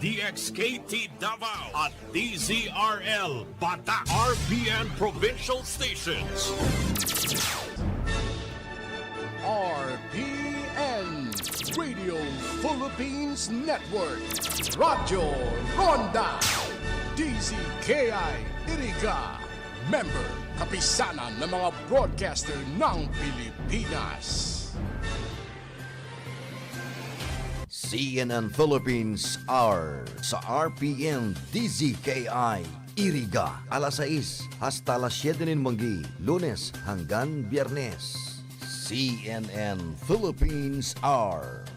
DXKT Davao at DZRL Batak RPN Provincial Stations. RPN Radio Philippines Network, Radyo Ronda, DZKI-IRIGA, member kapisanan ng mga broadcaster ng Pilipinas. CNN Philippines Hour sa RPN-DZKI-IRIGA alas 6 hasta alas 7 ng manggi, Lunes hanggang Biyernes. CNN Philippines Hour.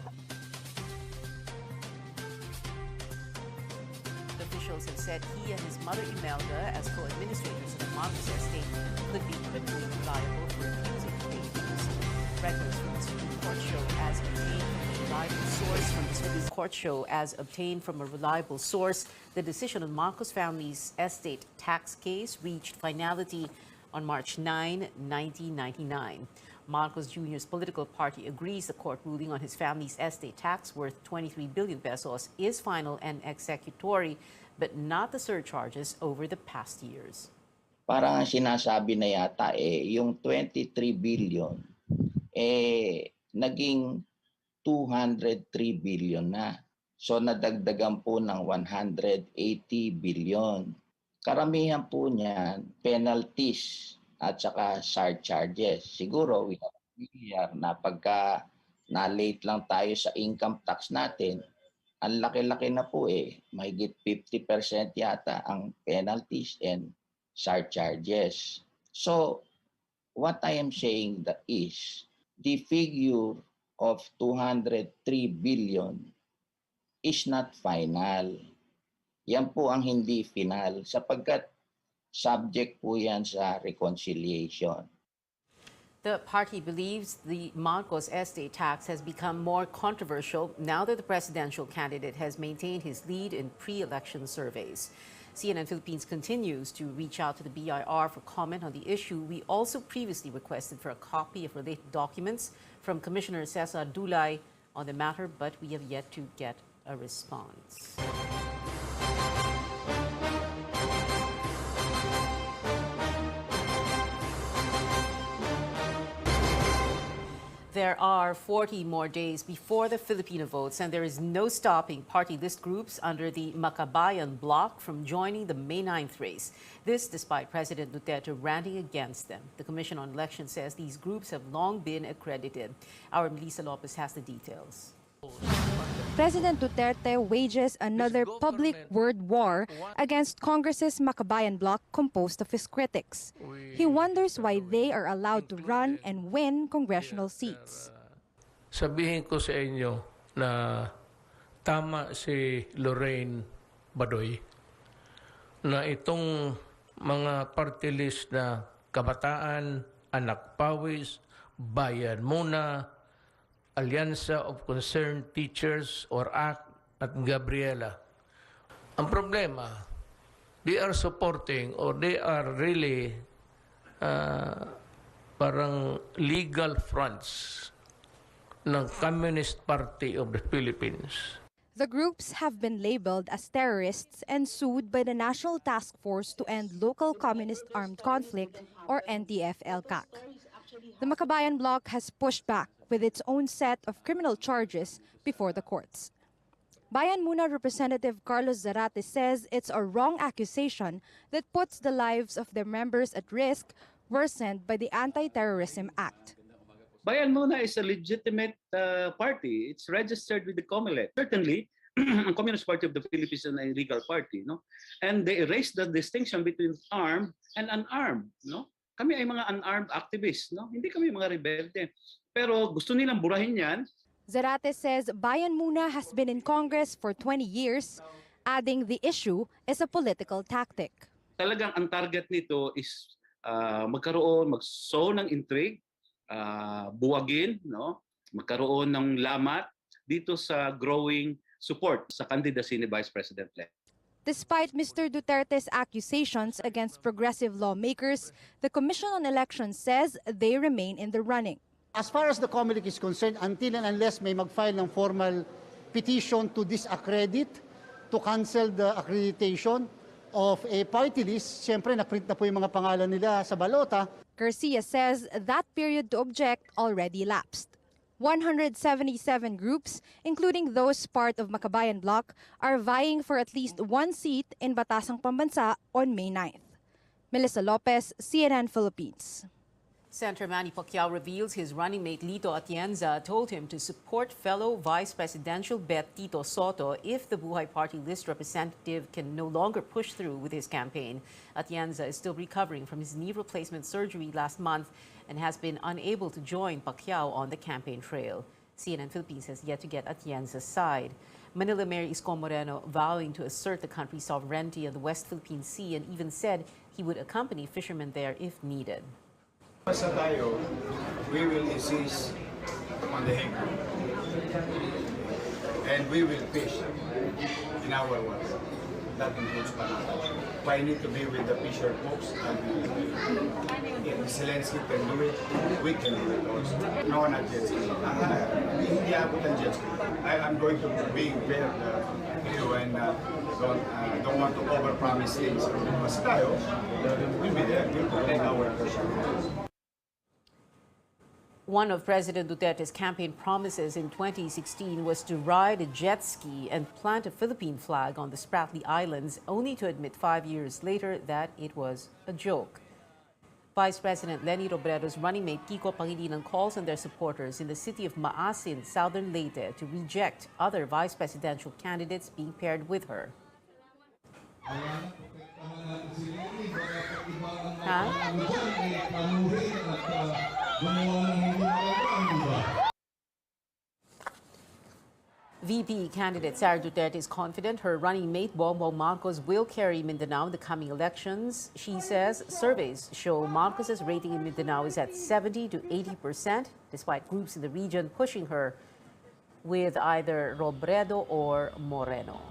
Officials have said he and his mother Imelda, as co-administrators of the Marcos estate, could be criminally liable for abusing fake news. Records from the Supreme Court show as obtained from a reliable source the decision on Marcos family's estate tax case reached finality on March 9, 1999. Marcos Jr.'s political party agrees the court ruling on his family's estate tax worth 23 billion pesos is final and executory, but not the surcharges over the past years. Parang sinasabi na yata yung 23 billion naging 203 billion na. So nadagdagan po ng 180 billion. Karamihan po niyan penalties at saka surcharges. Siguro we are familiar na pagka na-late lang tayo sa income tax natin, ang laki-laki na po mahigit 50% yata ang penalties and surcharges. So what I am saying that is the figure of 203 billion is not final. Yan po ang hindi final sapagkat subject po yan sa reconciliation. The party believes the Marcos estate tax has become more controversial now that the presidential candidate has maintained his lead in pre-election surveys. CNN Philippines continues to reach out to the BIR for comment on the issue. We also previously requested for a copy of related documents from Commissioner Cesar Dulay on the matter, but we have yet to get a response. There are 40 more days before the Filipino votes, and there is no stopping party list groups under the Makabayan bloc from joining the May 9th race. This despite President Duterte ranting against them. The Commission on Elections says these groups have long been accredited. Our Melissa Lopez has the details. President Duterte wages another public word war against Congress's Makabayan bloc composed of his critics. He wonders why they are allowed to run and win congressional seats. Sabihin ko sa inyo na tama si Lorraine Badoy na itong mga party list na Kabataan, Anak Pawis, Bayan Muna, Alyansa of Concerned Teachers or ACT at Gabriela. Ang problema, they are supporting or they are really parang legal fronts ng Communist Party of the Philippines. The groups have been labeled as terrorists and sued by the National Task Force to End Local Communist Armed Conflict or NTF-ELCAC. The Makabayan bloc has pushed back with its own set of criminal charges before the courts. Bayan Muna Representative Carlos Zarate says it's a wrong accusation that puts the lives of their members at risk, worsened by the Anti-Terrorism Act. Bayan Muna is a legitimate party. It's registered with the COMELEC. Certainly, ang Communist Party of the Philippines is an illegal party, no? And they erase the distinction between armed and unarmed, no? Kami ay mga unarmed activists, no? Hindi kami mga rebelde. Pero gusto nilang burahin yan. Zarate says Bayan Muna has been in Congress for 20 years, adding the issue is a political tactic. Talagang ang target nito is magsow ng intrigue, buwagin, no? Magkaroon ng lamat dito sa growing support sa candidacy ni Vice President-elect. Despite Mr. Duterte's accusations against progressive lawmakers, the Commission on Elections says they remain in the running. As far as the COMELEC is concerned, until and unless may mag-file ng formal petition to disaccredit, to to cancel the accreditation of a party list. Siyempre, na-print na po yung mga pangalan nila sa balota. Garcia says that period to object already lapsed. 177 groups, including those part of Makabayan Bloc, are vying for at least one seat in Batasang Pambansa on May 9th. Melissa Lopez, CNN Philippines. Senator Manny Pacquiao reveals his running mate Lito Atienza told him to support fellow vice presidential bet Tito Soto if the Buhay Party list representative can no longer push through with his campaign. Atienza is still recovering from his knee replacement surgery last month and has been unable to join Pacquiao on the campaign trail. CNN Philippines has yet to get Atienza's side. Manila Mayor Isko Moreno vowing to assert the country's sovereignty on the West Philippine Sea and even said he would accompany fishermen there if needed. Basta tayo, we will insist on the hang and we will fish in our water. That includes Panatay. I need to be with the fisher folks and if Zelensky can do it, we can do it also. No, not jet ski. Hindi abot ang jet ski. I'm going to be prepared and don't want to overpromise things. Basta tayo, we'll be there. We'll protect our fisher. One of President Duterte's campaign promises in 2016 was to ride a jet ski and plant a Philippine flag on the Spratly Islands, only to admit 5 years later that it was a joke. Vice President Leni Robredo's running mate Kiko Pangilinan calls on their supporters in the city of Maasin, southern Leyte, to reject other vice presidential candidates being paired with her. VP candidate Sara Duterte is confident her running mate Bongbong Marcos will carry Mindanao in the coming elections. She says surveys show Marcos's rating in Mindanao is at 70 to 80%, despite groups in the region pushing her with either Robredo or Moreno.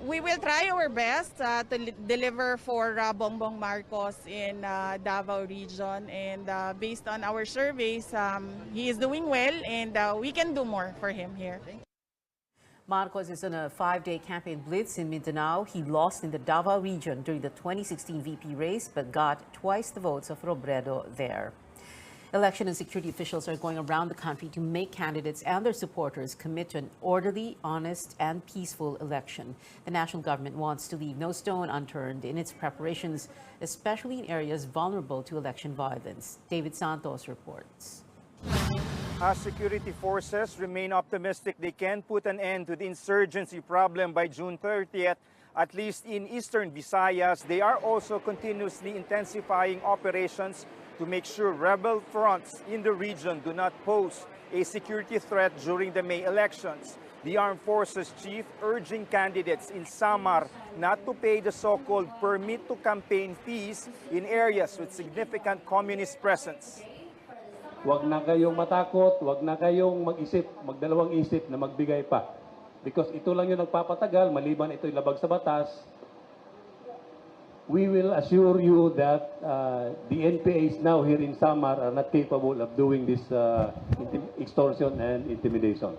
We will try our best to deliver for Bongbong Marcos in Davao region, and based on our surveys, he is doing well and we can do more for him here. Marcos is on a 5-day campaign blitz in Mindanao. He lost in the Davao region during the 2016 VP race, but got twice the votes of Robredo there. Election and security officials are going around the country to make candidates and their supporters commit to an orderly, honest, and peaceful election. The national government wants to leave no stone unturned in its preparations, especially in areas vulnerable to election violence. David Santos reports. As security forces remain optimistic they can put an end to the insurgency problem by June 30th, at least in eastern Visayas, they are also continuously intensifying operations to make sure rebel fronts in the region do not pose a security threat during the May elections. The Armed Forces Chief urging candidates in Samar not to pay the so-called permit to campaign fees in areas with significant communist presence. Huwag na kayong matakot, huwag na kayong mag-isip, magdalawang isip na magbigay pa. Because ito lang yung nagpapatagal, maliban ito'y labag sa batas. We will assure you that the NPAs now here in Samar are not capable of doing this extortion and intimidation.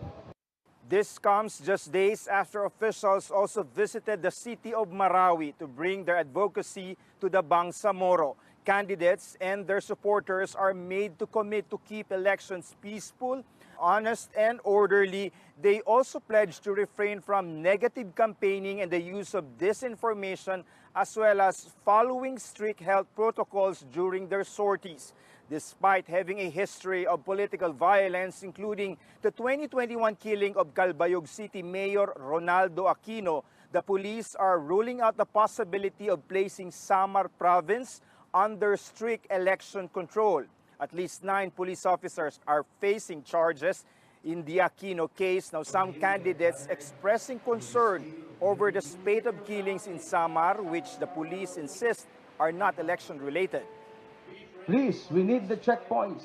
This comes just days after officials also visited the city of Marawi to bring their advocacy to the Bangsamoro. Candidates and their supporters are made to commit to keep elections peaceful, honest, and orderly. They also pledge to refrain from negative campaigning and the use of disinformation, as well as following strict health protocols during their sorties. Despite having a history of political violence, including the 2021 killing of Calbayog City Mayor Ronaldo Aquino, the police are ruling out the possibility of placing Samar Province under strict election control. At least 9 police officers are facing charges in the Aquino case. Now, some candidates expressing concern over the spate of killings in Samar, which the police insist are not election-related. Please, we need the checkpoints.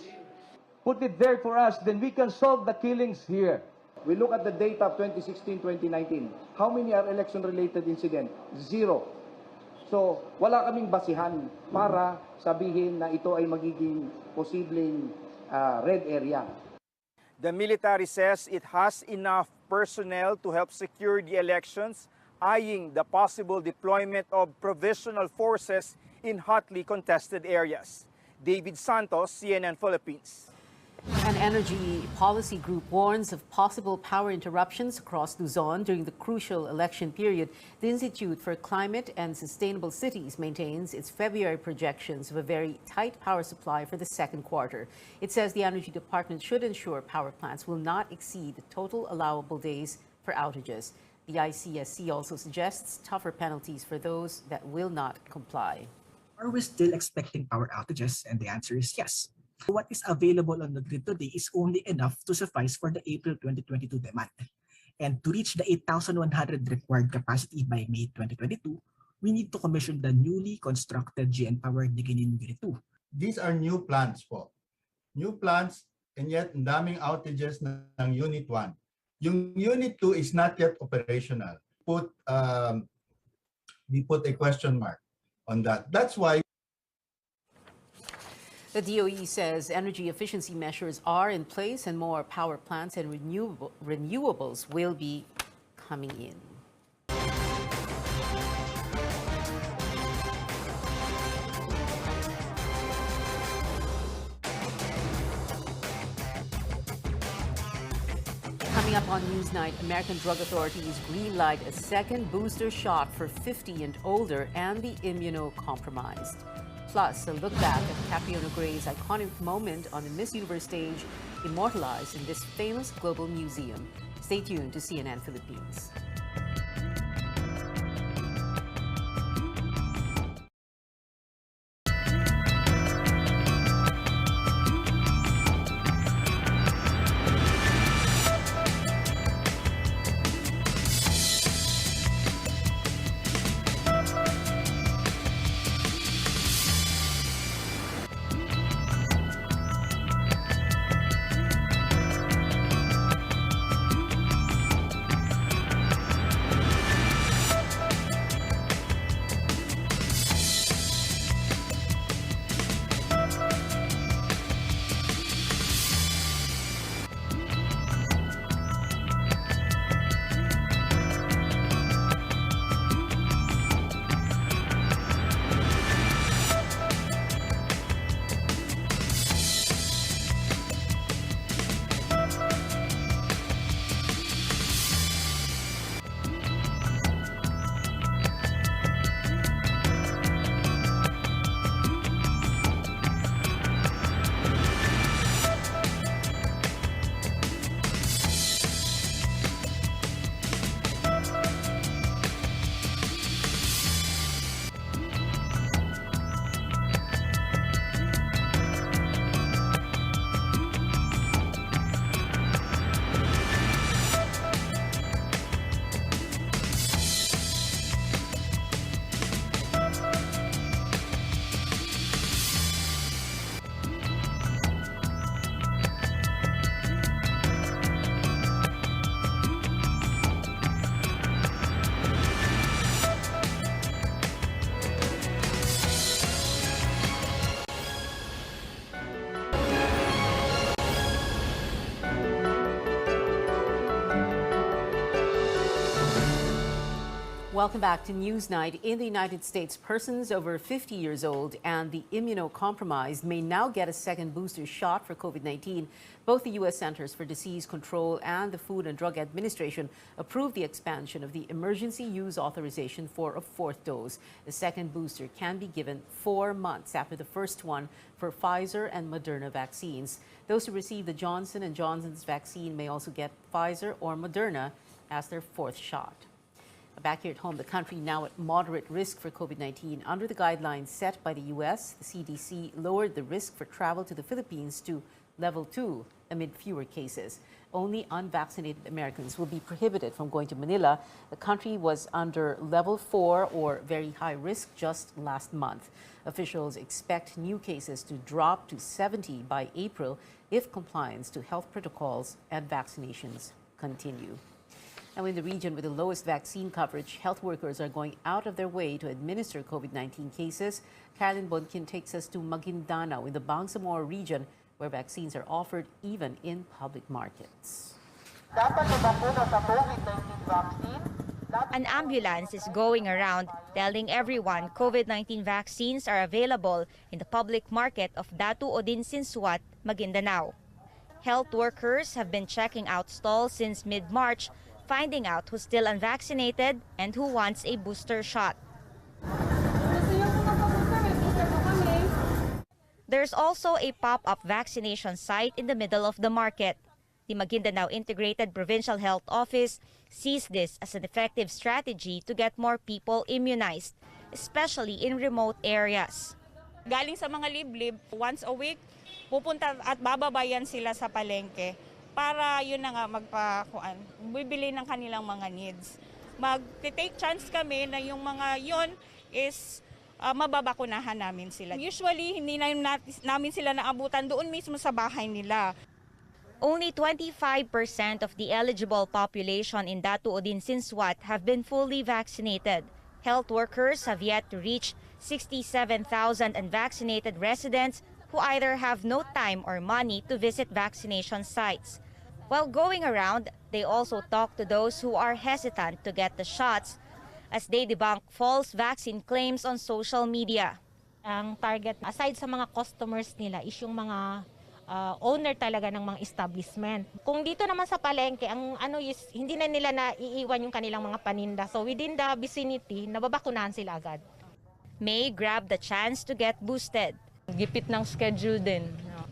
Put it there for us, then we can solve the killings here. We look at the data of 2016-2019. How many are election-related incident? 0. So, wala kaming basihan para sabihin na ito ay magiging posibleng red area. The military says it has enough personnel to help secure the elections. eyeing the possible deployment of provisional forces in hotly contested areas. David Santos, CNN Philippines. An energy policy group warns of possible power interruptions across Luzon during the crucial election period. The Institute for Climate and Sustainable Cities maintains its February projections of a very tight power supply for the second quarter. It says the Energy Department should ensure power plants will not exceed the total allowable days for outages. The ICSC also suggests tougher penalties for those that will not comply. Are we still expecting power outages? And the answer is yes. What is available on the grid today is only enough to suffice for the April 2022 demand. And to reach the 8,100 required capacity by May 2022, we need to commission the newly constructed GN-powered Diginin Unit 2. These are new plants po. New plants, and yet ang daming outages ng Unit 1. Yung Unit 2 is not yet operational. We put a question mark on that. That's why the DOE says energy efficiency measures are in place and more power plants and renewables will be coming in. Coming up on Newsnight, American drug authorities greenlight a second booster shot for 50 and older and the immunocompromised. Plus, a look back at Catriona Gray's iconic moment on the Miss Universe stage, immortalized in this famous global museum. Stay tuned to CNN Philippines. Welcome back to Newsnight. In the United States, persons over 50 years old and the immunocompromised may now get a second booster shot for COVID-19. Both the U.S. Centers for Disease Control and the Food and Drug Administration approved the expansion of the emergency use authorization for a fourth dose. The second booster can be given 4 months after the first one for Pfizer and Moderna vaccines. Those who receive the Johnson & Johnson's vaccine may also get Pfizer or Moderna as their fourth shot. Back here at home, the country now at moderate risk for COVID-19. Under the guidelines set by the U.S., the CDC lowered the risk for travel to the Philippines to level 2 amid fewer cases. Only unvaccinated Americans will be prohibited from going to Manila. The country was under level 4 or very high risk just last month. Officials expect new cases to drop to 70 by April if compliance to health protocols and vaccinations continue. Now, in the region with the lowest vaccine coverage, health workers are going out of their way to administer COVID-19 cases. Carolyn Bonkin takes us to Maguindanao in the Bangsamoro region, where vaccines are offered even in public markets. Dapat na bakuna sa COVID-19 vaccine An ambulance is going around telling everyone COVID-19 vaccines are available in the public market of Datu Odinsinsuat, Maguindanao. Health workers have been checking out stalls since mid-March, finding out who's still unvaccinated and who wants a booster shot. There's also a pop-up vaccination site in the middle of the market. The Maguindanao Integrated Provincial Health Office sees this as an effective strategy to get more people immunized, especially in remote areas. Galing sa mga liblib, once a week, pupunta at bababayan sila sa palengke para yun na nga bibili ng kanilang mga needs. Mag-take chance kami na yung mga yun is mababakunahan namin sila. Usually, hindi namin sila naabutan doon mismo sa bahay nila. Only 25% of the eligible population in Datu Odinsinsuat have been fully vaccinated. Health workers have yet to reach 67,000 unvaccinated residents who either have no time or money to visit vaccination sites. While going around, they also talk to those who are hesitant to get the shots as they debunk false vaccine claims on social media. Ang target, aside sa mga customers nila, is yung mga owner talaga ng mga establishment. Kung dito naman sa palengke, ang is hindi na nila naiiwan yung kanilang mga paninda. So within the vicinity, nababakunahan sila agad. May grab the chance to get boosted. Gipit ng schedule din.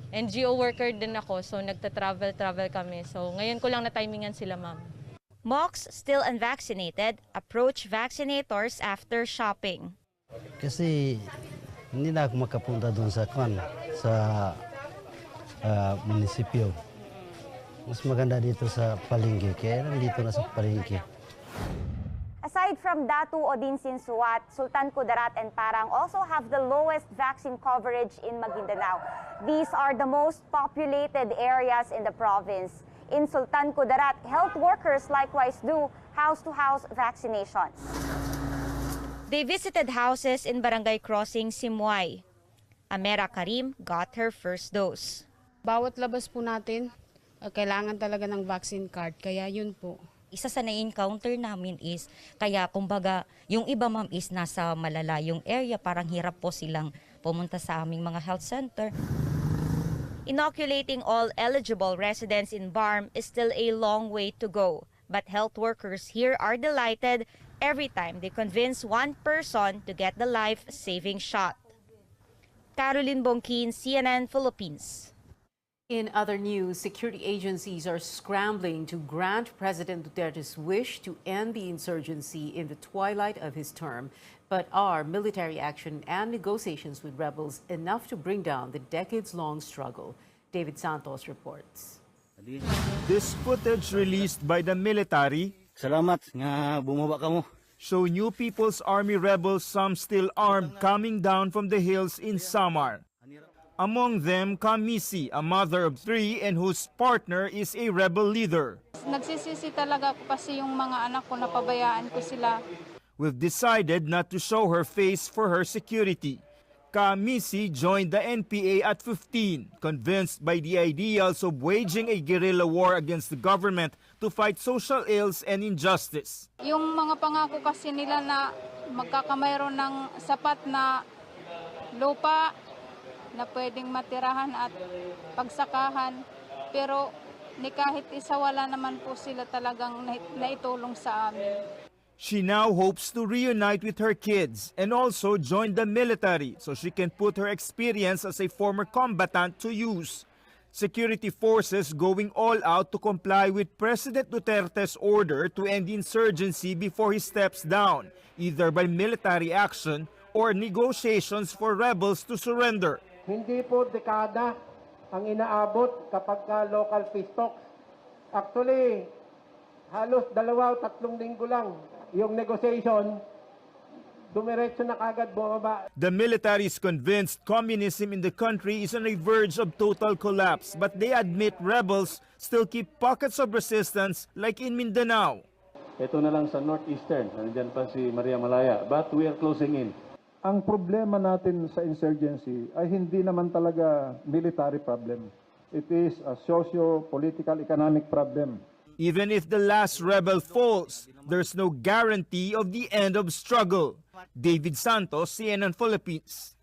NGO worker din ako, so nagta-travel kami. So ngayon ko lang na-timingan sila, ma'am. Mocs, still unvaccinated, approach vaccinators after shopping. Kasi hindi na ako makapunta doon sa munisipyo. Mas maganda dito sa palengke, kaya nandito na sa palengke. Aside from Datu Odinsinsuat, Sultan Kudarat and Parang also have the lowest vaccine coverage in Maguindanao. These are the most populated areas in the province. In Sultan Kudarat, health workers likewise do house-to-house vaccinations. They visited houses in Barangay Crossing, Simuay. Amera Karim got her first dose. Bawat labas po natin, kailangan talaga ng vaccine card, kaya yun po. Isa sa na-encounter namin is, kaya kumbaga, yung iba ma'am is nasa malalayong area, parang hirap po silang pumunta sa aming mga health center. Inoculating all eligible residents in BARM is still a long way to go, but health workers here are delighted every time they convince one person to get the life-saving shot. Caroline Bongkin, CNN Philippines. In other news, security agencies are scrambling to grant President Duterte's wish to end the insurgency in the twilight of his term. But are military action and negotiations with rebels enough to bring down the decades-long struggle? David Santos reports. This footage released by the military show New People's Army rebels, some still armed, coming down from the hills in Samar. Among them, Kamisi, a mother of 3 and whose partner is a rebel leader. Nagsisisi talaga ako kasi yung mga anak ko, napabayaan ko sila. We've decided not to show her face for her security. Kamisi joined the NPA at 15, convinced by the ideals of waging a guerrilla war against the government to fight social ills and injustice. Yung mga pangako kasi nila na magkakamayroon ng sapat na lupa, na pwedeng matirahan at pagsakahan, pero ni kahit isa wala naman po sila talagang naitulong sa amin. She now hopes to reunite with her kids and also join the military so she can put her experience as a former combatant to use. Security forces going all out to comply with President Duterte's order to end insurgency before he steps down, either by military action or negotiations for rebels to surrender. Hindi po dekada ang inaabot kapag local peace talks. Actually, halos 2 o 3 linggo lang yung negotiation, dumiretso na kagad bumaba. The military is convinced communism in the country is on the verge of total collapse, but they admit rebels still keep pockets of resistance like in Mindanao. Ito na lang sa northeastern, nandiyan pa si Maria Malaya, but we are closing in. Ang problema natin sa insurgency ay hindi naman talaga military problem. It is a socio-political economic problem. Even if the last rebel falls, there's no guarantee of the end of struggle. David Santos, CNN Philippines.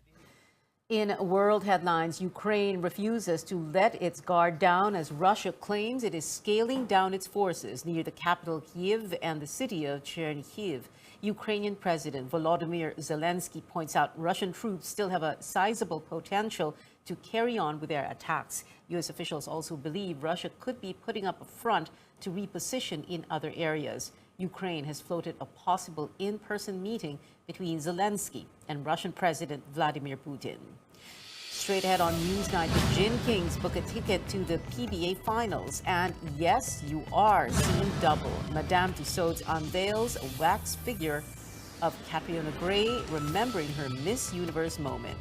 In world headlines, Ukraine refuses to let its guard down as Russia claims it is scaling down its forces near the capital Kyiv and the city of Chernihiv. Ukrainian President Volodymyr Zelensky points out Russian troops still have a sizable potential to carry on with their attacks. U.S. officials also believe Russia could be putting up a front to reposition in other areas. Ukraine has floated a possible in-person meeting between Zelensky and Russian President Vladimir Putin. Straight ahead on Newsnight, the Gin Kings book a ticket to the PBA Finals. And yes, you are seeing double. Madame Tussauds unveils a wax figure of Catriona Gray, remembering her Miss Universe moment.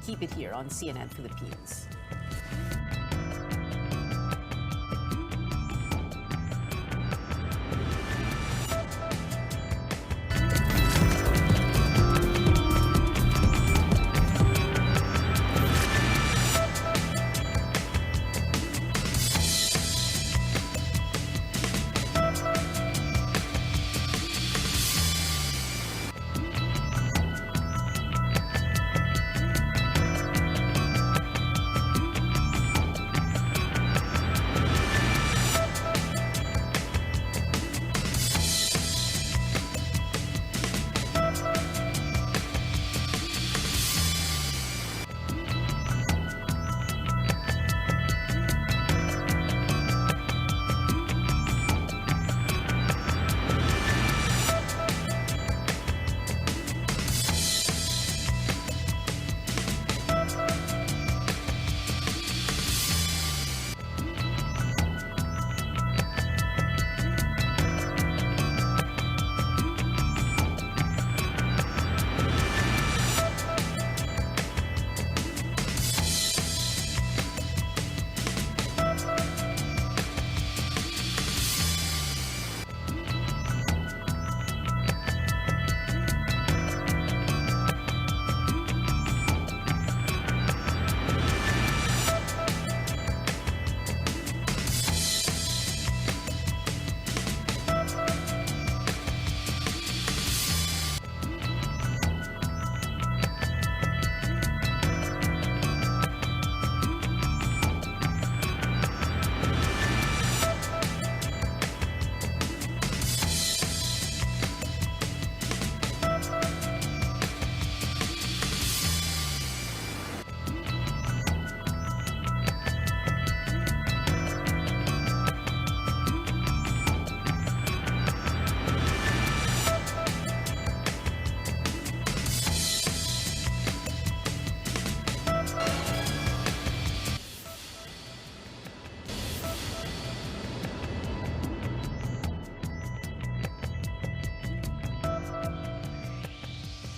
Keep it here on CNN Philippines.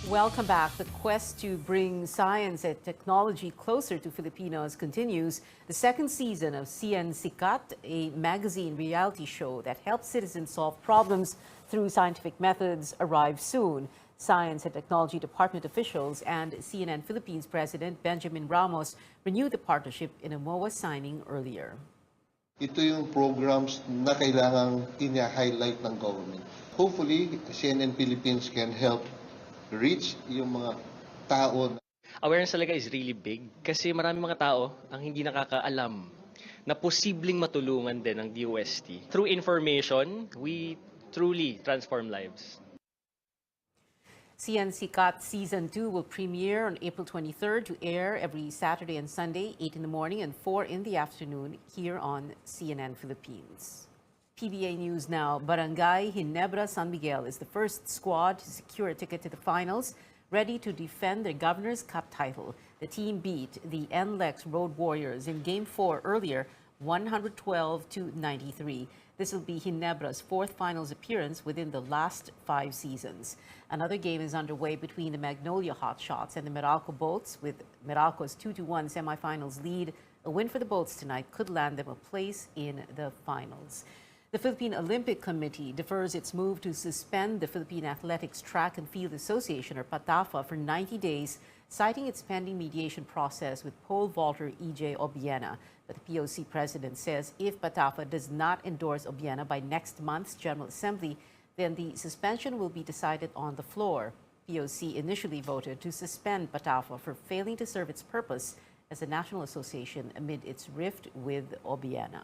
Welcome back. The quest to bring science and technology closer to Filipinos continues. The second season of Sikat, a magazine reality show that helps citizens solve problems through scientific methods, arrives soon. Science and Technology Department officials and CNN Philippines President Benjamin Ramos renewed the partnership in a MOA signing earlier. Ito yung programs na kailangang ina-highlight ng government. Hopefully, CNN Philippines can help reach yung mga tao. Awareness talaga is really big kasi marami mga tao ang hindi nakakaalam na posibleng matulungan din ng DOST. Through information, we truly transform lives. Sikat Season 2 will premiere on April 23rd to air every Saturday and Sunday, 8 in the morning and 4 in the afternoon here on CNN Philippines. PBA News now. Barangay Ginebra San Miguel is the first squad to secure a ticket to the finals, ready to defend their Governor's Cup title. The team beat the NLEX Road Warriors in Game 4 earlier, 112-93. This will be Ginebra's fourth finals appearance within the last 5 seasons. Another game is underway between the Magnolia Hotshots and the Meralco Boats, with Meralco's 2-1 semifinals lead. A win for the Boats tonight could land them a place in the finals. The Philippine Olympic Committee defers its move to suspend the Philippine Athletics Track and Field Association, or PATAFA, for 90 days, citing its pending mediation process with pole vaulter EJ Obiena. But the POC president says if Patafa does not endorse Obiena by next month's General Assembly, then the suspension will be decided on the floor. POC initially voted to suspend Patafa for failing to serve its purpose as a national association amid its rift with Obiena.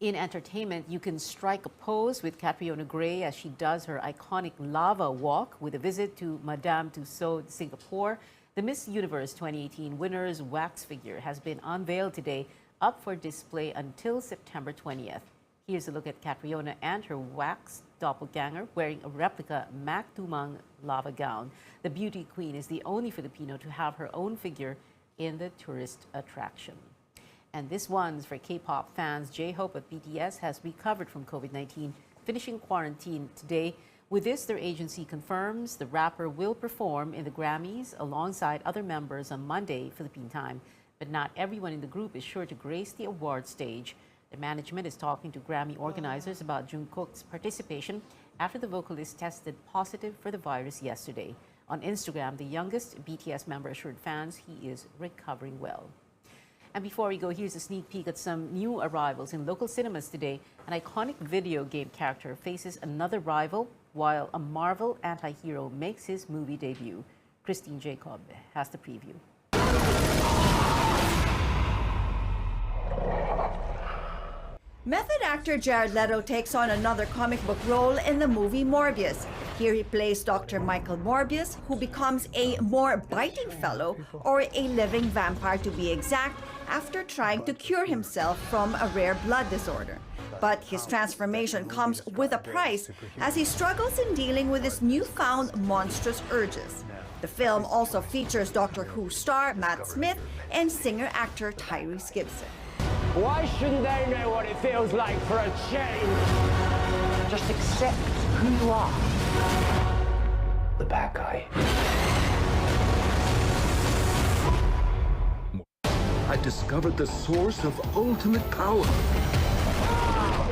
In entertainment, you can strike a pose with Catriona Gray as she does her iconic lava walk with a visit to Madame Tussauds, Singapore. The Miss Universe 2018 winner's wax figure has been unveiled today, up for display until September 20th. Here's a look at Catriona and her wax doppelganger wearing a replica Mac Tumang lava gown. The beauty queen is the only Filipino to have her own figure in the tourist attraction. And this one's for K-pop fans. J-Hope of BTS has recovered from COVID-19, finishing quarantine today. With this, their agency confirms the rapper will perform in the Grammys alongside other members on Monday, Philippine time. But not everyone in the group is sure to grace the award stage. The management is talking to Grammy organizers about Jungkook's participation after the vocalist tested positive for the virus yesterday. On Instagram, the youngest BTS member assured fans he is recovering well. And before we go, here's a sneak peek at some new arrivals in local cinemas today. An iconic video game character faces another rival, while a Marvel anti-hero makes his movie debut. Christine Jacob has the preview. Method actor Jared Leto takes on another comic book role in the movie Morbius. Here he plays Dr. Michael Morbius, who becomes a more biting fellow, or a living vampire to be exact, after trying to cure himself from a rare blood disorder. But his transformation comes with a price as he struggles in dealing with his newfound monstrous urges. The film also features Doctor Who star Matt Smith and singer-actor Tyrese Gibson. Why shouldn't they know what it feels like for a change? Just accept who you are. The bad guy. I discovered the source of ultimate power.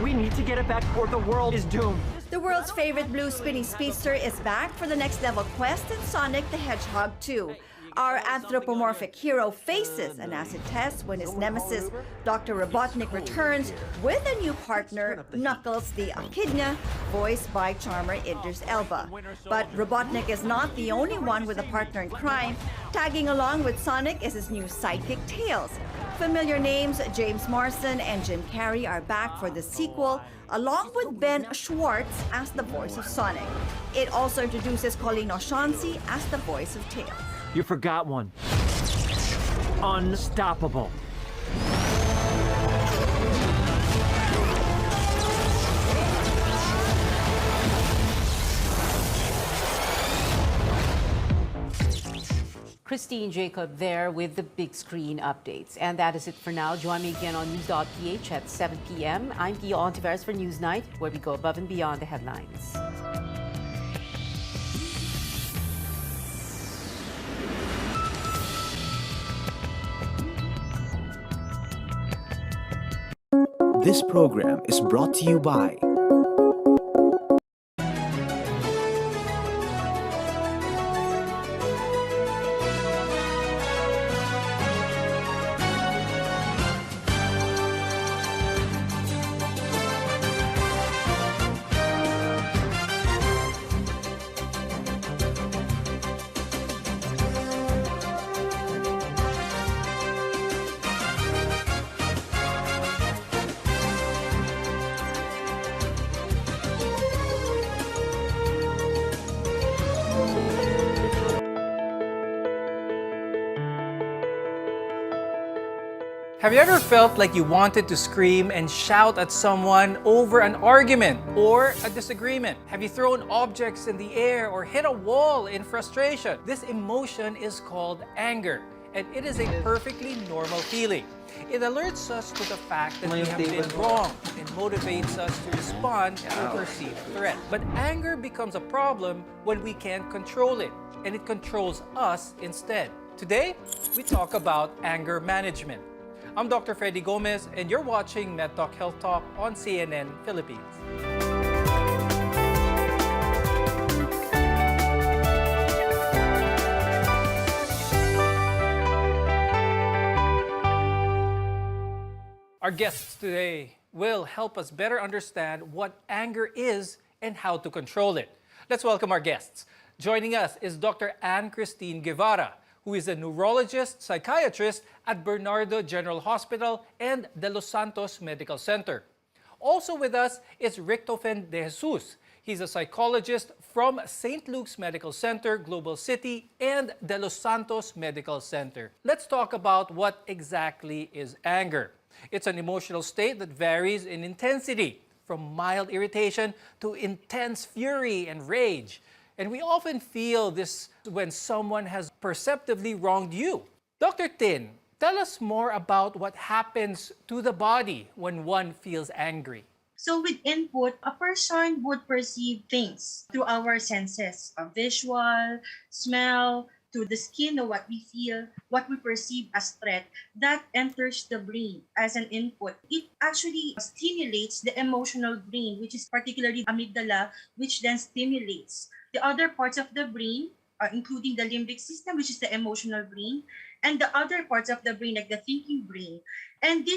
We need to get it back or the world is doomed. The world's favorite blue spinny speedster is back for the next level quest in Sonic the Hedgehog 2. Our anthropomorphic hero faces an acid test when his nemesis, Dr. Robotnik, returns with a new partner, Knuckles the Echidna, voiced by charmer Idris Elba. But Robotnik is not the only one with a partner in crime. Tagging along with Sonic is his new sidekick, Tails. Familiar names James Marsden and Jim Carrey are back for the sequel, along with Ben Schwartz as the voice of Sonic. It also introduces Colleen O'Shaughnessy as the voice of Tails. You forgot one. Unstoppable. Christine Jacob there with the big screen updates. And that is it for now. Join me again on News.ph at 7 p.m. I'm Pia Hontiveros for Newsnight, where we go above and beyond the headlines. This program is brought to you by Have you ever felt like you wanted to scream and shout at someone over an argument or a disagreement? Have you thrown objects in the air or hit a wall in frustration? This emotion is called anger, and it is a perfectly normal feeling. It alerts us to the fact that we have been wrong and motivates us to respond to a perceived threat. But anger becomes a problem when we can't control it, and it controls us instead. Today, we talk about anger management. I'm Dr. Freddy Gomez, and you're watching MedTalk Health Talk on CNN Philippines. Our guests today will help us better understand what anger is and how to control it. Let's welcome our guests. Joining us is Dr. Ann Christine Guevara, who is a neurologist psychiatrist at Bernardo General Hospital and the Los Santos Medical Center. Also with us is Richtofen de Jesus. He's a psychologist from St. Luke's Medical Center, Global City, and the Los Santos Medical Center. Let's talk about what exactly is anger. It's an emotional state that varies in intensity, from mild irritation to intense fury and rage. And we often feel this when someone has perceptively wronged you. Dr. Tin, tell us more about what happens to the body when one feels angry. So with input, a person would perceive things through our senses, visual, smell, to the skin, or what we feel, what we perceive as threat, that enters the brain as an input. It actually stimulates the emotional brain, which is particularly amygdala, which then stimulates the other parts of the brain, including the limbic system, which is the emotional brain, and the other parts of the brain, like the thinking brain. And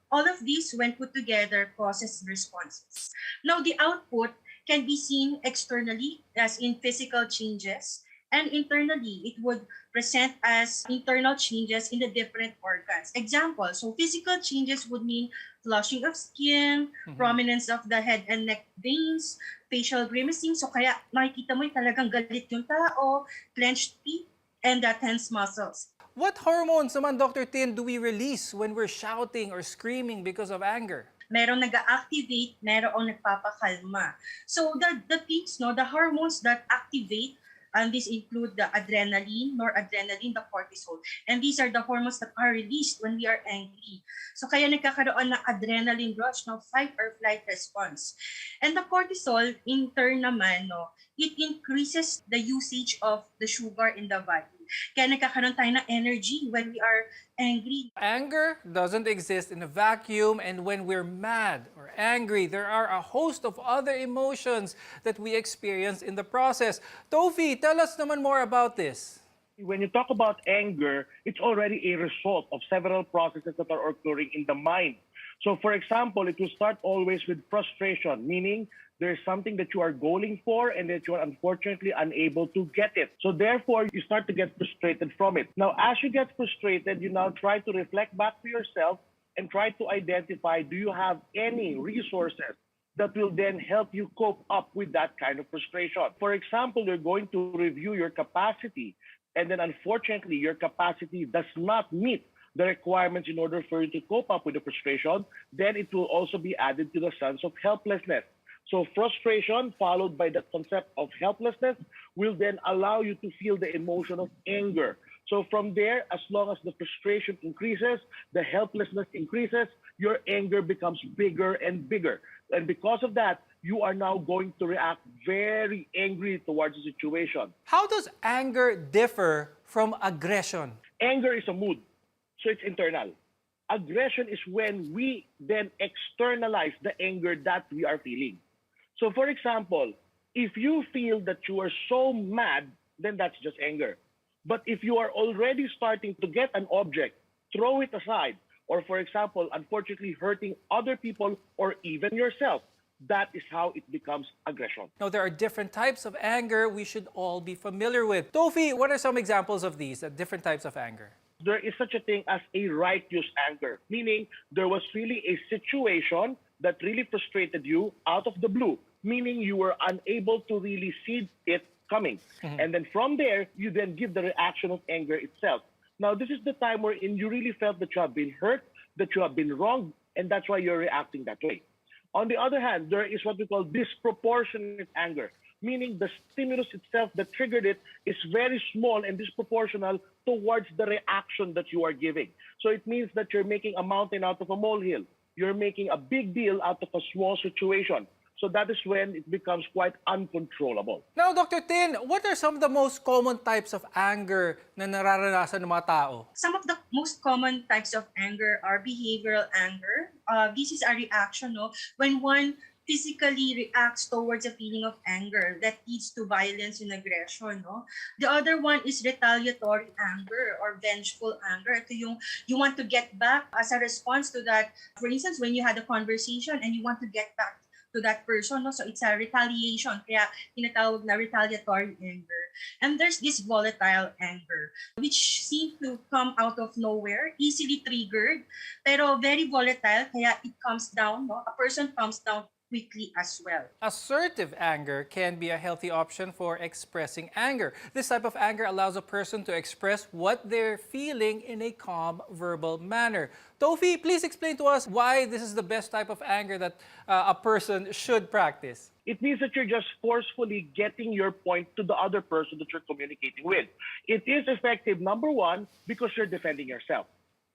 all of these, when put together, causes responses. Now, the output can be seen externally, as in physical changes, and internally, it would present as internal changes in the different organs. Example, so physical changes would mean flushing of skin, prominence of the head and neck veins, facial grimacing. So kaya makikita mo talagang galit yung tao, clenched teeth, and tense muscles. What hormones naman, Dr. Tin, do we release when we're shouting or screaming because of anger? Merong nag-activate, merong nagpapakalma. So the things, the hormones that activate, and these include the adrenaline, noradrenaline, the cortisol. And these are the hormones that are released when we are angry. So kaya nagkakaroon ng adrenaline rush, fight or flight response. And the cortisol, in turn naman, it increases the usage of the sugar in the body. Kaya nagkakaroon tayo ng energy when we are angry. Anger doesn't exist in a vacuum, and when we're mad or angry, there are a host of other emotions that we experience in the process. Tofi, tell us naman more about this. When you talk about anger, it's already a result of several processes that are occurring in the mind. So for example, it will start always with frustration, meaning there's something that you are going for and that you are unfortunately unable to get it. So therefore, you start to get frustrated from it. Now, as you get frustrated, you now try to reflect back to yourself and try to identify, do you have any resources that will then help you cope up with that kind of frustration? For example, you're going to review your capacity, and then unfortunately, your capacity does not meet the requirements in order for you to cope up with the frustration, then it will also be added to the sense of helplessness. So frustration followed by the concept of helplessness will then allow you to feel the emotion of anger. So from there, as long as the frustration increases, the helplessness increases, your anger becomes bigger and bigger. And because of that, you are now going to react very angry towards the situation. How does anger differ from aggression? Anger is a mood, so it's internal. Aggression is when we then externalize the anger that we are feeling. So for example, if you feel that you are so mad, then that's just anger. But if you are already starting to get an object, throw it aside, or for example, unfortunately hurting other people or even yourself, that is how it becomes aggression. Now, there are different types of anger we should all be familiar with. Tofi, what are some examples of these, different types of anger? There is such a thing as a righteous anger, meaning there was really a situation that really frustrated you out of the blue, meaning you were unable to really see it coming. And then from there, you then give the reaction of anger itself. Now, this is the time wherein you really felt that you have been hurt, that you have been wronged, and that's why you're reacting that way. On the other hand, there is what we call disproportionate anger, meaning the stimulus itself that triggered it is very small and disproportional towards the reaction that you are giving. So it means that you're making a mountain out of a molehill. You're making a big deal out of a small situation. So that is when it becomes quite uncontrollable. Now, Dr. Tin, what are some of the most common types of anger na nararanasan ng mga tao? Some of the most common types of anger are behavioral anger. This is a reaction when one physically reacts towards a feeling of anger that leads to violence and aggression, no? The other one is retaliatory anger or vengeful anger. Ito yung you want to get back as a response to that. For instance, when you had a conversation and you want to get back to that person, no? So it's a retaliation, kaya tinatawag na retaliatory anger. And there's this volatile anger, which seems to come out of nowhere, easily triggered, pero very volatile, kaya it comes down, no? A person comes down quickly as well. Assertive anger can be a healthy option for expressing anger. This type of anger allows a person to express what they're feeling in a calm, verbal manner. Tofi, please explain to us why this is the best type of anger that a person should practice. It means that you're just forcefully getting your point to the other person that you're communicating with. It is effective, number one, because you're defending yourself.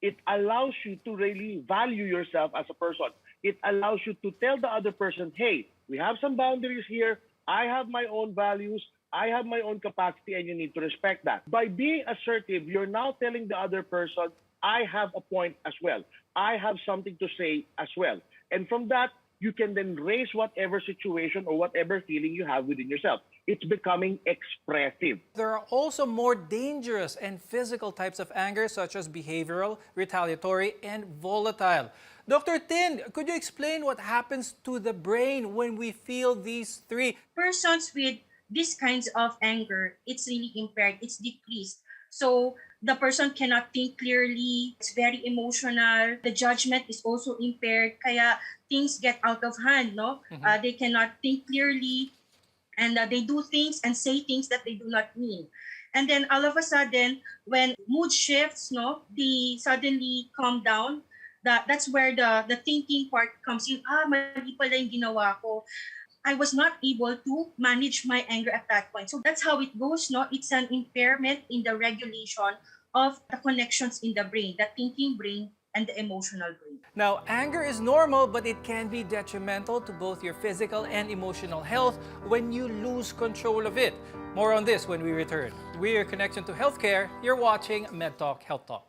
It allows you to really value yourself as a person. It allows you to tell the other person, hey, we have some boundaries here. I have my own values. I have my own capacity, and you need to respect that. By being assertive, you're now telling the other person, I have a point as well. I have something to say as well. And from that, you can then raise whatever situation or whatever feeling you have within yourself. It's becoming expressive. There are also more dangerous and physical types of anger, such as behavioral, retaliatory, and volatile. Dr. Tin, could you explain what happens to the brain when we feel these three? Persons with these kinds of anger, it's really impaired, it's decreased. So the person cannot think clearly, it's very emotional, the judgment is also impaired, kaya things get out of hand, no? They cannot think clearly, and they do things and say things that they do not mean. And then all of a sudden, when mood shifts, no, they suddenly calm down. That's where the thinking part comes in. Mali pala yung ginawa ko. I was not able to manage my anger at that point. So that's how it goes, no? It's an impairment in the regulation of the connections in the brain, the thinking brain and the emotional brain. Now, anger is normal, but it can be detrimental to both your physical and emotional health when you lose control of it. More on this when we return. We are Connection to Healthcare. You're watching MedTalk Health Talk.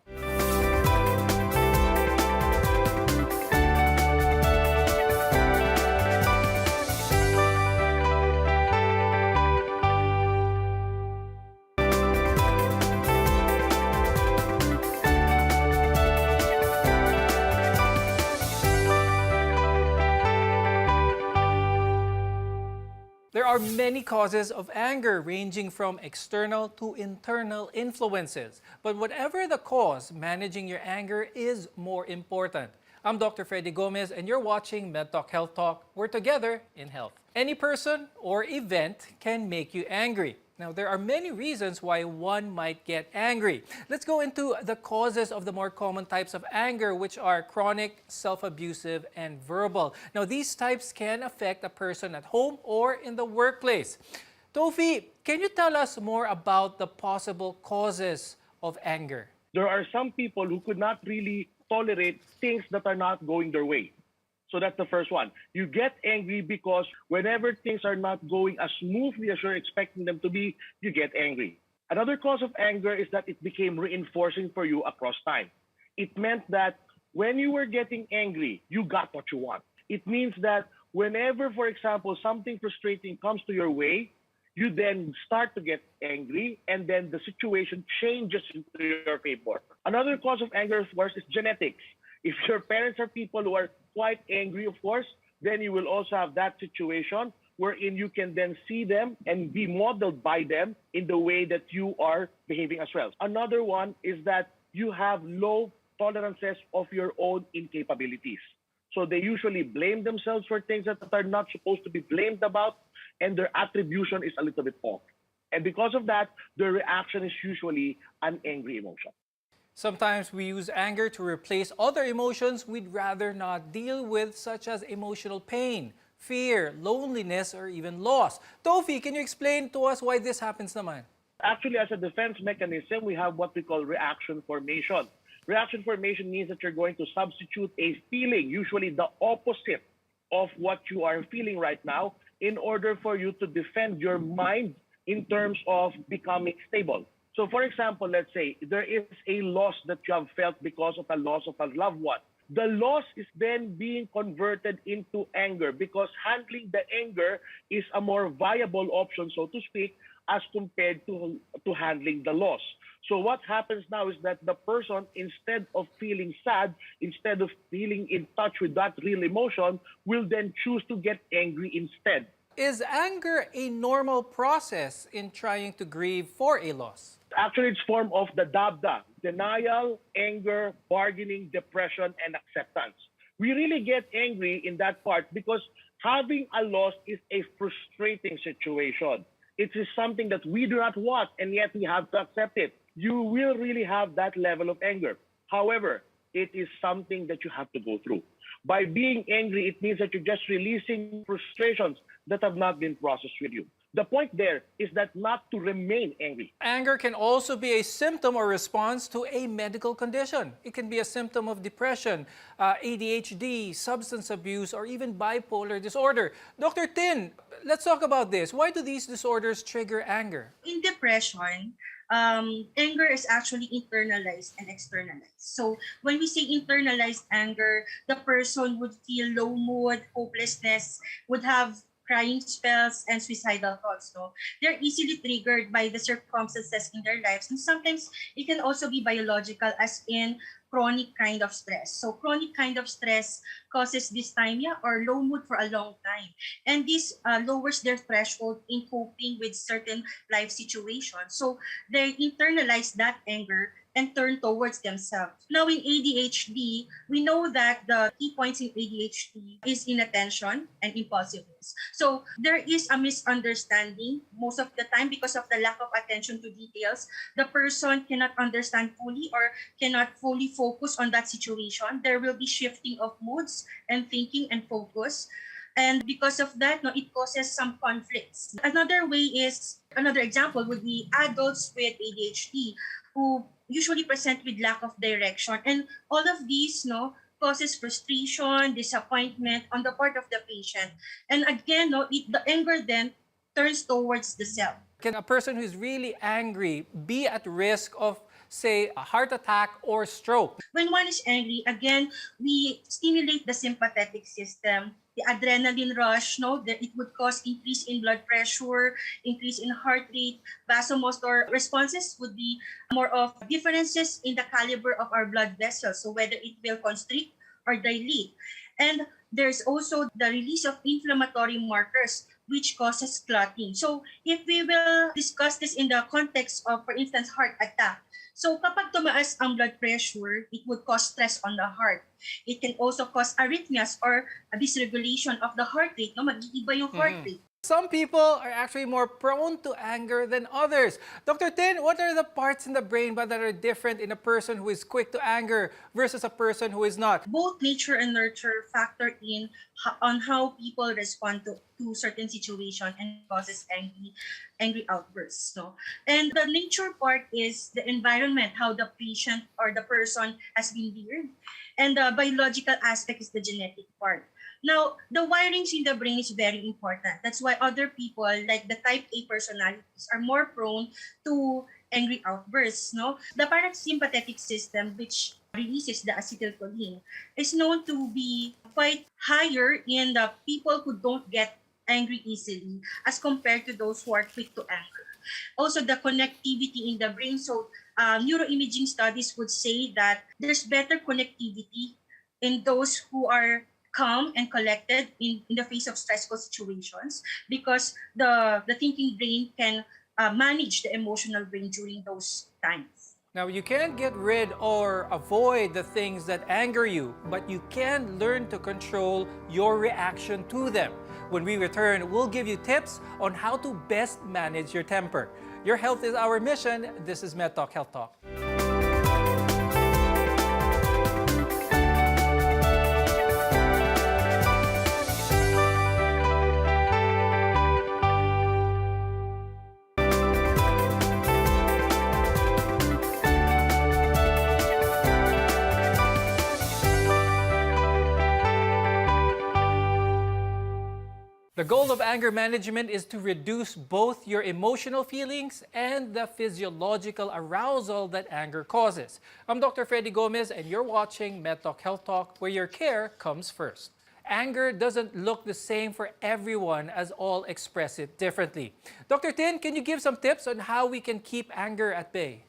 There are many causes of anger, ranging from external to internal influences. But whatever the cause, managing your anger is more important. I'm Dr. Freddy Gomez, and you're watching MedTalk Health Talk. We're together in health. Any person or event can make you angry. Now, there are many reasons why one might get angry. Let's go into the causes of the more common types of anger, which are chronic, self-abusive, and verbal. Now, these types can affect a person at home or in the workplace. Tofi, can you tell us more about the possible causes of anger? There are some people who could not really tolerate things that are not going their way. So that's the first one. You get angry because whenever things are not going as smoothly as you're expecting them to be, you get angry. Another cause of anger is that it became reinforcing for you across time. It meant that when you were getting angry, you got what you want. It means that whenever, for example, something frustrating comes to your way, you then start to get angry, and then the situation changes into your favor. Another cause of anger, of course, is genetics. If your parents are people who are quite angry, of course, then you will also have that situation wherein you can then see them and be modeled by them in the way that you are behaving as well. Another one is that you have low tolerances of your own incapabilities. So they usually blame themselves for things that are not supposed to be blamed about, and their attribution is a little bit off. And because of that, their reaction is usually an angry emotion. Sometimes we use anger to replace other emotions we'd rather not deal with, such as emotional pain, fear, loneliness, or even loss. Tofi, can you explain to us why this happens naman? Actually, as a defense mechanism, we have what we call reaction formation. Reaction formation means that you're going to substitute a feeling, usually the opposite of what you are feeling right now, in order for you to defend your mind in terms of becoming stable. So for example, let's say there is a loss that you have felt because of a loss of a loved one. the loss is then being converted into anger because handling the anger is a more viable option, so to speak, as compared to handling the loss. So what happens now is that the person, instead of feeling sad, instead of feeling in touch with that real emotion, will then choose to get angry instead. Is anger a normal process in trying to grieve for a loss? Actually, it's form of the DABDA: denial, anger, bargaining, depression, and acceptance. We really get angry in that part because having a loss is a frustrating situation. It is something that we do not want, and yet we have to accept it. You will really have that level of anger. However, it is something that you have to go through. By being angry, it means that you're just releasing frustrations that have not been processed with you. The point there is that not to remain angry. Anger can also be a symptom or response to a medical condition. It can be a symptom of depression, ADHD, substance abuse, or even bipolar disorder. Dr. Tin, let's talk about this. Why do these disorders trigger anger? In depression, anger is actually internalized and externalized. So when we say internalized anger, the person would feel low mood, hopelessness, would have crying spells, and suicidal thoughts. No? They're easily triggered by the circumstances in their lives. And sometimes it can also be biological, as in chronic kind of stress. So chronic kind of stress causes dysthymia or low mood for a long time. And this lowers their threshold in coping with certain life situations. So they internalize that anger and turn towards themselves. Now in ADHD, we know that the key points in ADHD is inattention and impulsiveness. So there is a misunderstanding most of the time because of the lack of attention to details. The person cannot understand fully or cannot fully focus on that situation. There will be shifting of moods and thinking and focus. And because of that, it causes some conflicts. Another example would be adults with ADHD who usually present with lack of direction. And all of these causes frustration, disappointment on the part of the patient. And again, the anger then turns towards the self. Can a person who's really angry be at risk of, say, a heart attack or stroke? When one is angry, again, we stimulate the sympathetic system, the adrenaline rush, that it would cause increase in blood pressure, increase in heart rate. Vasomotor responses would be more of differences in the caliber of our blood vessels, so whether it will constrict or dilate. And there's also the release of inflammatory markers, which causes clotting. So if we will discuss this in the context of, for instance, heart attack, so kapag tumaas ang blood pressure, it would cause stress on the heart. It can also cause arrhythmias or a dysregulation of the heart rate. Mag-iiba yung heart rate. Some people are actually more prone to anger than others. Dr. Tin, what are the parts in the brain that are different in a person who is quick to anger versus a person who is not? Both nature and nurture factor in on how people respond to certain situations and causes angry outbursts. And the nature part is the environment, how the patient or the person has been reared. And the biological aspect is the genetic part. Now, the wirings in the brain is very important. That's why other people, like the type A personalities, are more prone to angry outbursts. The parasympathetic system, which releases the acetylcholine, is known to be quite higher in the people who don't get angry easily as compared to those who are quick to anger. Also, the connectivity in the brain. So, neuroimaging studies would say that there's better connectivity in those who are calm and collected in the face of stressful situations, because the thinking brain can manage the emotional brain during those times. Now, you can't get rid or avoid the things that anger you, but you can learn to control your reaction to them. When we return, we'll give you tips on how to best manage your temper. Your health is our mission. This is MedTalk Health Talk. The goal of anger management is to reduce both your emotional feelings and the physiological arousal that anger causes. I'm Dr. Freddy Gomez, and you're watching MedTalk Health Talk, where your care comes first. Anger doesn't look the same for everyone, as all express it differently. Dr. Tin, can you give some tips on how we can keep anger at bay?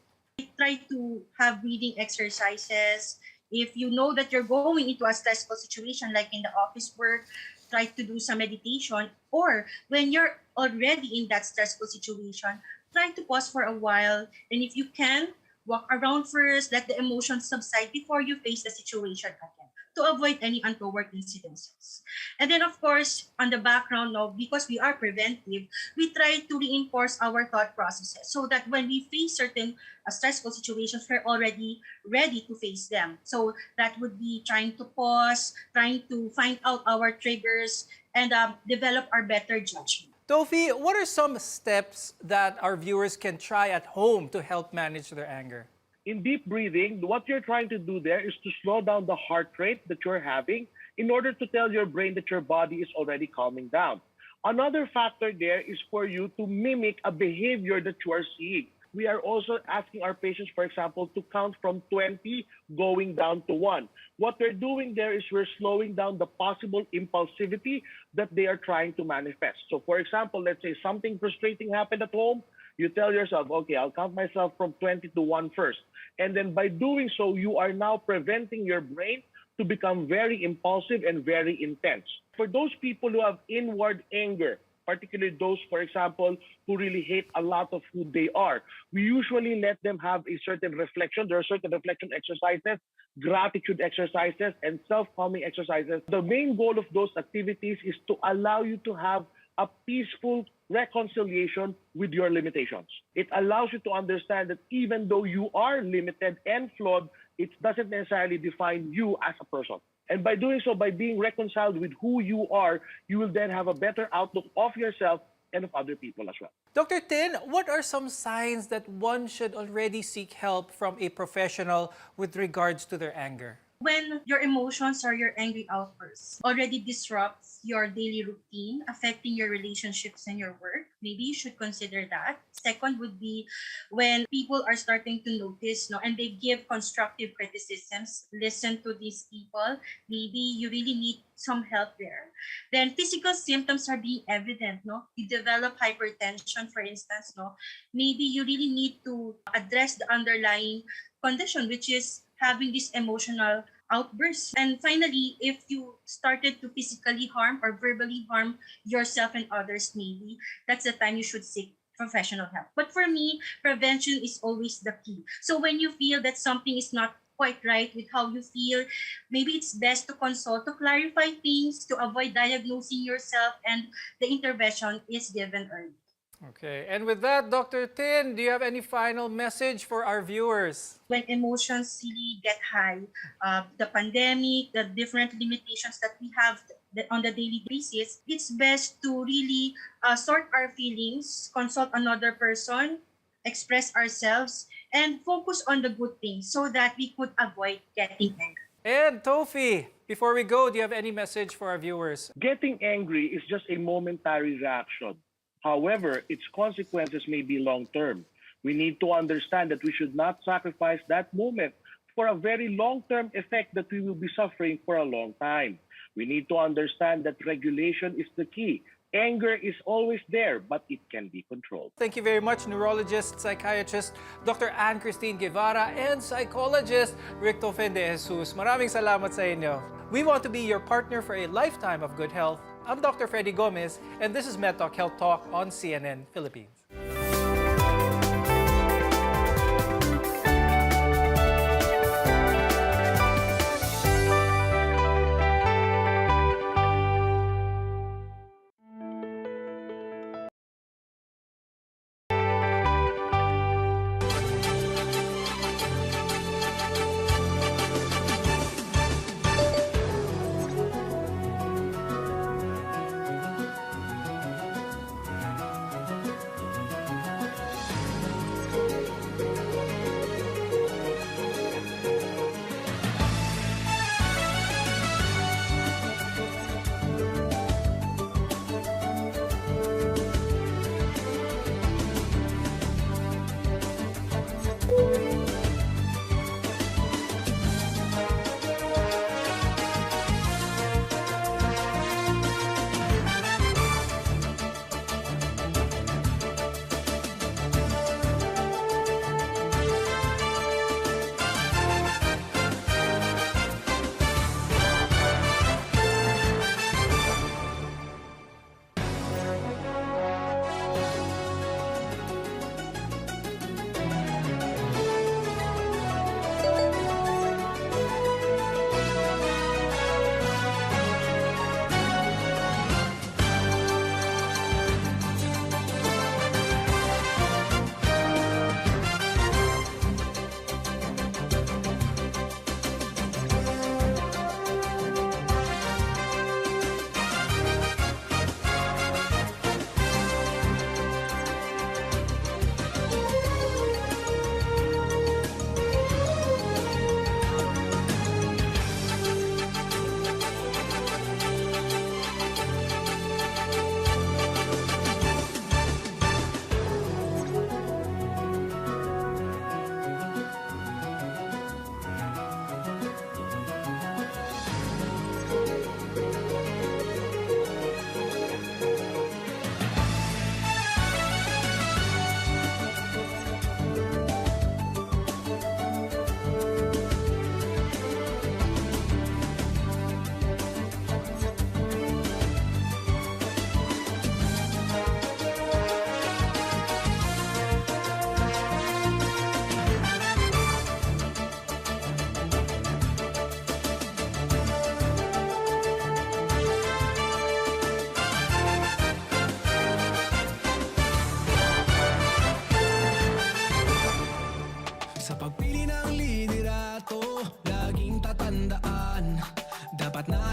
Try to have breathing exercises. If you know that you're going into a stressful situation, like in the office work, try to do some meditation. Or when you're already in that stressful situation, try to pause for a while. And if you can, walk around first, let the emotions subside before you face the situation again, to avoid any untoward incidences. And then, of course, on the background, now, because we are preventive, we try to reinforce our thought processes so that when we face certain stressful situations, we're already ready to face them. So that would be trying to pause, trying to find out our triggers, and develop our better judgment. Tofi, what are some steps that our viewers can try at home to help manage their anger? In deep breathing, what you're trying to do there is to slow down the heart rate that you're having in order to tell your brain that your body is already calming down. Another factor there is for you to mimic a behavior that you are seeing. We are also asking our patients, for example, to count from 20 going down to 1. What we're doing there is we're slowing down the possible impulsivity that they are trying to manifest. So, for example, let's say something frustrating happened at home. You tell yourself, okay, I'll count myself from 20 to 1 first. And then by doing so, you are now preventing your brain to become very impulsive and very intense. For those people who have inward anger, particularly those, for example, who really hate a lot of who they are, we usually let them have a certain reflection. There are certain reflection exercises, gratitude exercises, and self-calming exercises. The main goal of those activities is to allow you to have a peaceful reconciliation with your limitations. It allows you to understand that even though you are limited and flawed, it doesn't necessarily define you as a person. And by doing so, by being reconciled with who you are, you will then have a better outlook of yourself and of other people as well. Dr. Tin, what are some signs that one should already seek help from a professional with regards to their anger? When your emotions or your angry outbursts already disrupts your daily routine, affecting your relationships and your work, maybe you should consider that. Second would be when people are starting to notice, and they give constructive criticisms. Listen to these people. Maybe you really need some help there. Then physical symptoms are being evident. You develop hypertension, for instance. Maybe you really need to address the underlying condition, which is having this emotional outbursts. And finally, if you started to physically harm or verbally harm yourself and others, maybe that's the time you should seek professional help. But for me, prevention is always the key. So when you feel that something is not quite right with how you feel, maybe it's best to consult to clarify things, to avoid diagnosing yourself, and the intervention is given early. Okay, and with that, Dr. Tin, do you have any final message for our viewers? When emotions really get high, the pandemic, the different limitations that we have on the daily basis, it's best to really sort our feelings, consult another person, express ourselves, and focus on the good things so that we could avoid getting angry. And Tofi, before we go, do you have any message for our viewers? Getting angry is just a momentary reaction. However, its consequences may be long-term. We need to understand that we should not sacrifice that moment for a very long-term effect that we will be suffering for a long time. We need to understand that regulation is the key. Anger is always there, but it can be controlled. Thank you very much, neurologist, psychiatrist, Dr. Ann Christine Guevara, and psychologist, Rick Tofen de Jesus. Maraming salamat sa inyo. We want to be your partner for a lifetime of good health. I'm Dr. Freddy Gomez, and this is MedTalk Health Talk on CNN Philippines.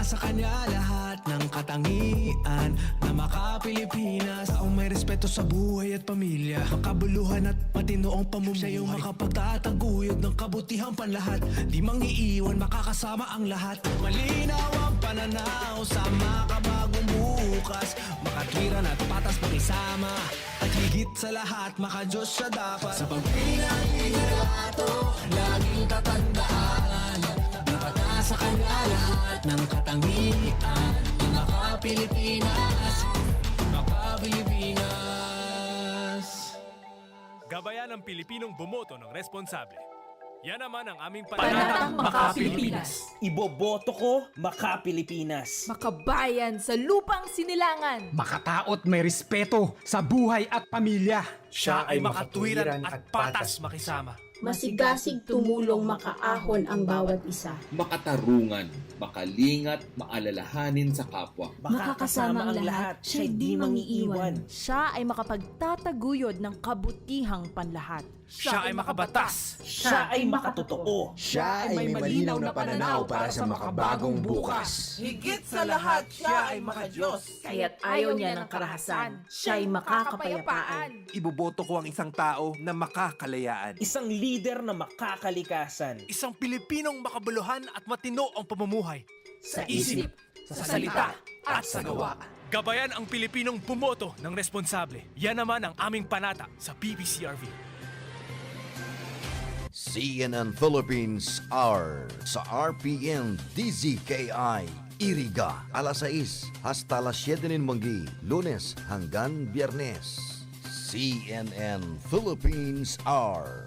sa kanya lahat ng katangian na maka-Pilipinas. Taong may respeto sa buhay at pamilya, makabuluhan at matinoong pamumuhay. Siya yung makapagtataguyod ng kabutihang panlahat, di mangiiwan, makakasama ang lahat. Malinaw ang pananaw sa makabagong bukas, makatwiran at patas pakisama, at higit sa lahat maka-Diyos siya dapat. Sa pagpinag-inalato, laging tatandaan, nakata sa kanya lahat ng katangian, ang maka-Pilipinas, maka-Pilipinas. Gabayan ng Pilipinong bumoto ng responsable. Yan naman ang aming Panatang Maka-Pilipinas. Iboboto ko, Maka-Pilipinas. Makabayan sa lupang sinilangan. Makataot may respeto sa buhay at pamilya. Siya ay makatwiran at patas makisama. Masigasig tumulong makaahon ang bawat isa. Makatarungan, makalingat, maalalahanin sa kapwa. Makakasama ang lahat, siya'y di mangiiwan. Siya ay makapagtataguyod ng kabutihang panlahat. Siya ay makabatas. Siya ay makatotoo. Siya ay may malinaw na pananaw para sa makabagong bukas. Higit sa lahat, siya ay maka-Diyos. Kaya't ayaw niya ng karahasan, siya'y makakapayapaan. Iboboto ko ang isang tao na makakalayaan. Isang leader na makakalikasan. Isang Pilipinong makabuluhan at matino ang pamumuhay. Sa isip, sa salita, at sa gawa. Gabayan ang Pilipinong bumoto ng responsable. Yan naman ang aming panata sa PBCRV. CNN Philippines Hour sa RPN-DZKI-IRIGA alas 6 hasta las 7 ng manggi, Lunes hanggang Biyernes. CNN Philippines Hour.